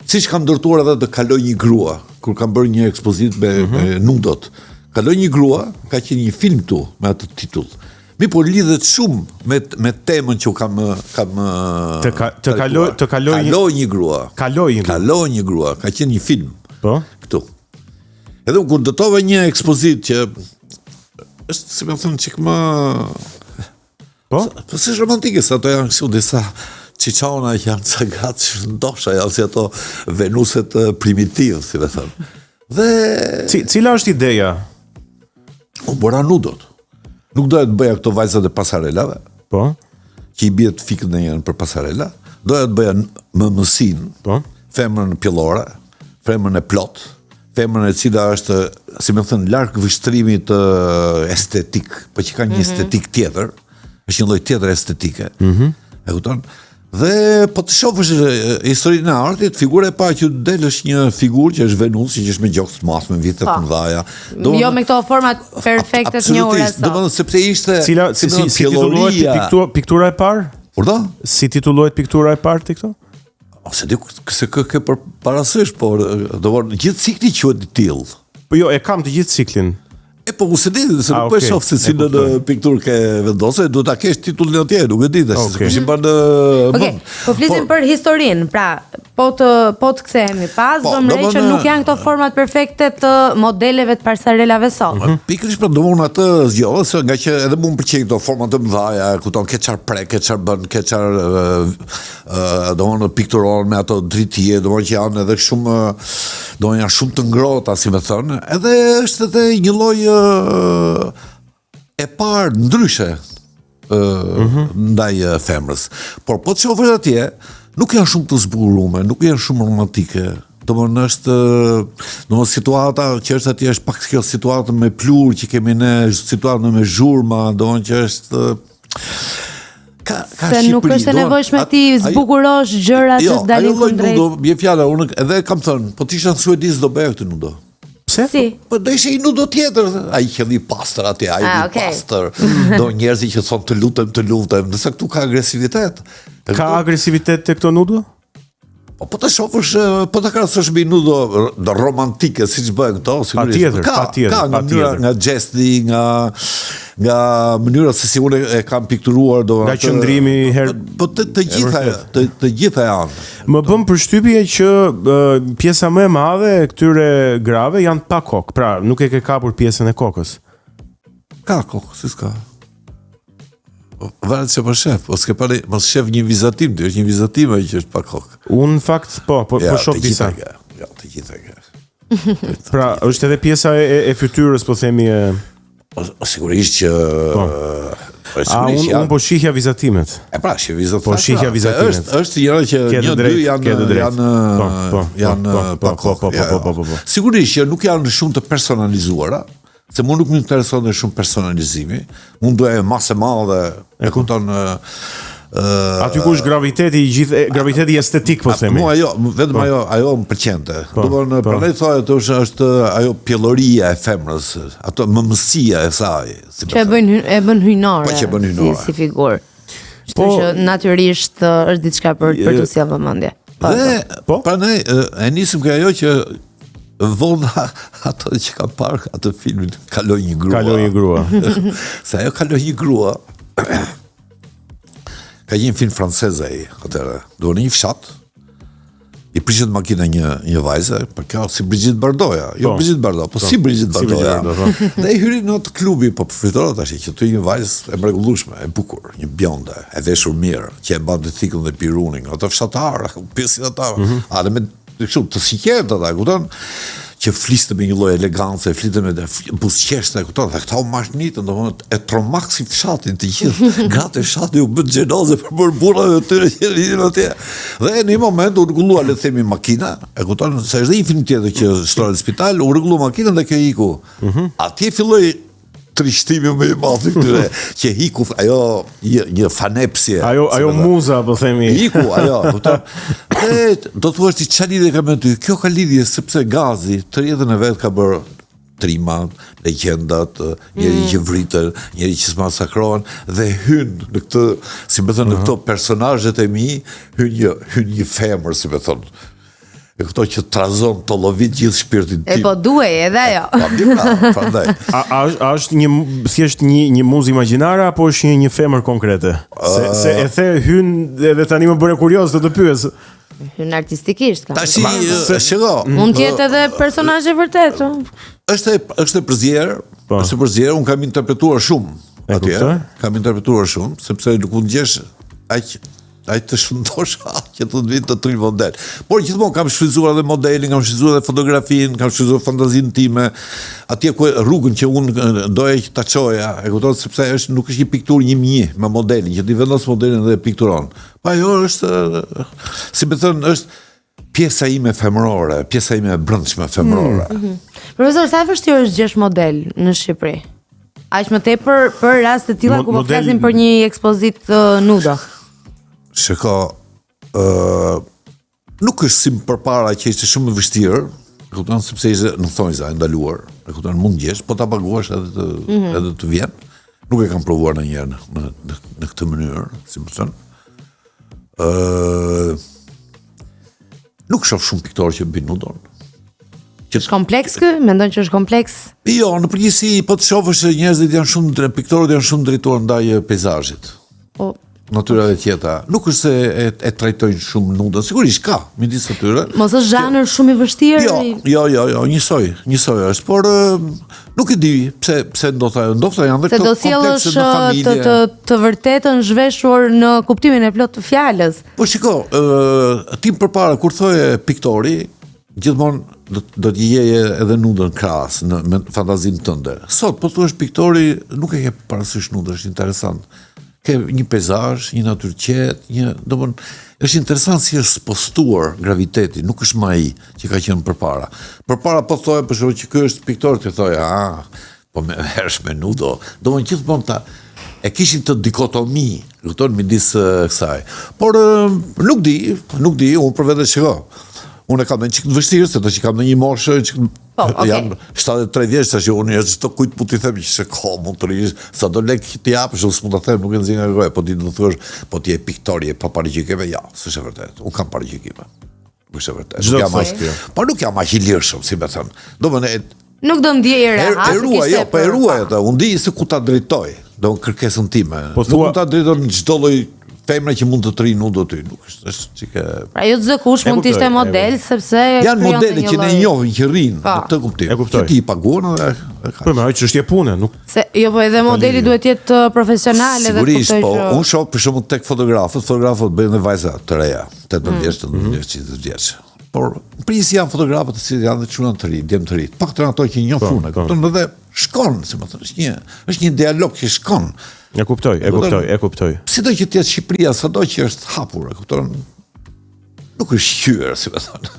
Siç kam ndërtuar edhe të kaloj një grua, kur kam bërë një ekspozitë me nudot. Kaloj një grua, ka qenë një film tu me atë titull. Mi po lidhet shumë me temën që kam kaloj një grua. Kaloj një grua, ka qenë një film. Po. Këtu. Edhe kur dëtova një ekspozitë që është, si më thënë, çik më Po? Po si romantike, sa ato janë kështu disa Qiqona që janë cagat që ndosha, janë si ato Venuset primitiv, si me thënë. Dhe... Cila është ideja? Unë bëra nudot. Nuk doja të bëja këto vajzat e pasarelave, Po? që i bie të fikët në njën për pasarela, doja të bëja mësin, Po? femrën pjellore, femrën e plot, femrën e cila është, si me thënë, larg vështrimit estetik, po që ka një estetik tjetër, është një lloj tjetër estetike. E kupton? Dhe po të shohësh historinë e artit, figura e parë që del është një figurë që është Venusi, që është me gjokë të madhe, me vite të mëdha. Jo me këto format perfekte të njohura sot. Domethënë sepse ishte si titullohet piktura e parë? Urdhë? Si titullohet piktura e parë ti këto? Ose di se kë për parasysh, por gjithë cikli quhet i tillë. Po jo, e kam të gjithë ciklin. Po se di, se nuk po e shoh se si në pikturë ke vendosur, duhet ta kesh titullin atje, nuk e di tash. Kishim bën Okej, po flisim për historinë. Pra, po të kthehemi pas, do më thënë që nuk janë këto format perfekte të modeleve të pasarelave sot. Pikërisht për domun atë zgjodha, se nga që edhe mua më pëlqejnë këto forma të mëdha, kupton, ke çfarë prek, ke çfarë bën, ke çfarë domon pikturon me ato dritije, domon që janë edhe shumë janë shumë të ngrohta, si më thon, edhe është edhe një lloj e parë ndryshe ndaj femrës. Por po të shohësh atje, nuk janë shumë të zbukuruar, nuk janë shumë romantike. Domthonë është situata që është atje është pak kjo situatë me plur që kemi ne, situata me zhurma, domthonë që është se nuk është e nevojshme ti zbukurosh gjërat që dalin kundrejt. Bie fjala, unë edhe kam thënë, po ti isha në Suedi do bëja këtë nudo. Pse? Si? Po do ishte i nudo tjetër, ai që i pastër atje, pastër. Do njerëzit që thonë të lutem, ndërsa këtu ka agresivitet. Ka agresivitet te këto nudo? Po të shohësh, po të krahasosh me nudo romantike siç bëhen këto, sigurisht. Ka nga gjesti, nga mënyra se si unë e kam pikturuar nga qëndrimi po të gjitha janë. Më bën përshtypje që pjesa më e madhe e këtyre grave janë pa kokë. Pra, nuk e ke kapur pjesën e kokës. Ka kokë, si s'ka. Varet se po shef, o s'ke pari, mos shef një vizatim, të është një vizatim e që është pa kokë. Unë në fakt, po shoh disa. Ja, të gjitha nga. Pra, është edhe pjesa e fytyrës, po themi e... Sigurisht që... Unë po shihja vizatimet. E pra, shihja vizatimet. Po shihja vizatimet. Është njëra që janë pa kokë. Sigurisht që nuk janë shumë të personalizuara, se mu nuk më intereson dhe shumë personalizimi, mund duhe masë e madhe, e kupton... Aty ku është graviteti estetik, po themi. Mua vetëm ajo më pëlqente. Do prandaj thoya është ajo pjelloria e femrës, ato mëmësia e saj. Që e bën hyjnore. Si figurë. Kështu që natyrisht është diçka për të sjellë vëmendje. Dhe prandaj e nisim nga ajo që volla ato që kam parë atë filmin Kaloj një grua. Se ajo Kaloj një grua ka një film francez ai, atëherë. Do në një fshat i prishet makina një vajze, për kjo si Brigitte Bardoja. Jo Brigitte Bardot, po si Brigitte Bardoja. Dhe i hyri në atë klubi, po përfitoro tash që ty një vajzë e mrekullueshme, e bukur, një bjonde, e veshur mirë, që e mbante thikën dhe pirunin, ato fshatarë, pjesin ata. Ale me kështu të siqet ata, kupton? Që fliste me një lloj elegancë, fliste me buzëqeshte, kupton? Dhe këta u mashnitën, domethënë e tromaksin fshatin të gjithë. Gratë fshati u bën xhenoze për bërë burrat e tyre që rinin atje. Dhe në një moment u rregullua le të themi makina, e kupton? Se është një film tjetër që shtrohet në spital, u rregullua makinën dhe kjo iku. Atje filloi trishtimi më i madh këtyre që hiku ajo një fanepsie. Ajo muza, po themi. Hiku ajo, kupton? Do thuash ti çfarë lidhje ka me ty? Kjo ka lidhje sepse gazi të jetën e vet ka bërë trimat, legendat, njëri që vritën, njëri që s'masakrohen dhe hyn në këtë, si më thënë, në këto personazhet e mi, hyn një femër, si më thënë. E kuptoj që trazon të lovit gjithë shpirtin tim. E po duhej edhe ajo. Prandaj. A është thjesht një muzë imagjinare apo është një femër konkrete? Se e the hyn edhe tani më bëre kurioz të pyes. Hyn artistikisht. Tashi, shiko. Mund të jetë edhe personazhe vërtet. Është e përzierë, unë kam interpretuar shumë. Kam interpretuar shumë, sepse nuk mund gjesh aq të shëndosh që të vitë të tri model. Por gjithmonë kam shfrytzuar edhe modelin, kam shfrytzuar edhe fotografinë, kam shfrytzuar fantazinë time, atje ku rrugën që unë doja që ta çoja, e kupton, sepse nuk është një pikturë 1-1 me modelin, që ti vendos modelin dhe pikturon. Po ajo është, si më thënë, është pjesa ime femërore, pjesa ime e brendshme femërore. Profesor, sa e vështirë është gjesh model në Shqipëri? Aq më tepër për raste të tilla ku po flasim për një ekspozitë nudo. Shiko, nuk është si përpara që ishte shumë e vështirë, kupton, sepse ishte në thonjza e ndaluar, kupton, mund gjesh, po ta paguash edhe të vjen. Nuk e kam provuar ndonjëherë në këtë mënyrë, si më thon. Nuk shoh shumë piktorë që bëjnë nudon. Është kompleks ky? Mendon që është kompleks? Jo, në përgjithësi po të shohësh njerëzit janë shumë piktorët janë shumë drejtuar ndaj peizazhit. Po natyrave tjetra. Nuk është se e trajtojnë shumë nudën. Sigurisht ka midis atyre. Mos është zhanër shumë i vështirë? Jo, njësoj është, por nuk e di pse ndodha janë dhe këto komplekse në familje. Të vërtetën zhveshur në kuptimin e plot të fjalës. Po shiko, tim përpara kur thoje piktori, gjithmonë do t'i jeje edhe nudën krahas në fantazinë tënde. Sot po thuash piktori nuk e ke parasysh nudën, është interesant. Ke një peizazh, një natyrë qetë, është interesant si është postuar graviteti, nuk është më ai që ka qenë përpara. Përpara po thoya për shkak që ky është piktor, ti thoya, po më hersh me nudo. Domthonjë gjithmonë e kishin të dikotomi, kupton, midis kësaj. Por nuk di, unë për vetë shiko. Unë e kam në qikë të vështirë, se të që kam në një moshë, janë 73 vjeç, që unë jeshtë të kujtë pu t'i them që mund të rishë, sa do lek t'i apë, shumë s'mund të them, nuk e nëzina nga goja, po ti do thuash, po ti e piktori, pa parigjikime, ja, s'është e vërtet, unë kam parigjikime. Nuk është e vërtet. Po nuk jam aq i lirshëm, si me thënë. Nuk do ndjej rehat. E ruaj atë, unë di se ku ta drejtoj, do kërkesën time. Nuk mund ta drejtoj në çdo lloj femra që mund të tri nudo ty, nuk është çike. Pra jo çdo kush mund të ishte model, sepse janë modele që ne njohim që rrinë në këtë kuptim. Që ti i paguan edhe. Po më është çështje pune, nuk. Se jo, po edhe modeli duhet jetë profesional edhe kuptoj. Sigurisht, po unë shoh për shembull tek fotografët bëjnë dhe vajza të reja, 18 vjeç, 19 vjeç. Por prisi janë fotografët që janë dhe çuna të ri, djem të ri. Pak të ato që njoh punën, kupton, edhe shkon, si më thënë, është një dialog që shkon. E kuptoj. Sido që të jetë Shqipëria, sado që është hapur, e kupton? Nuk është qyër, si më thonë.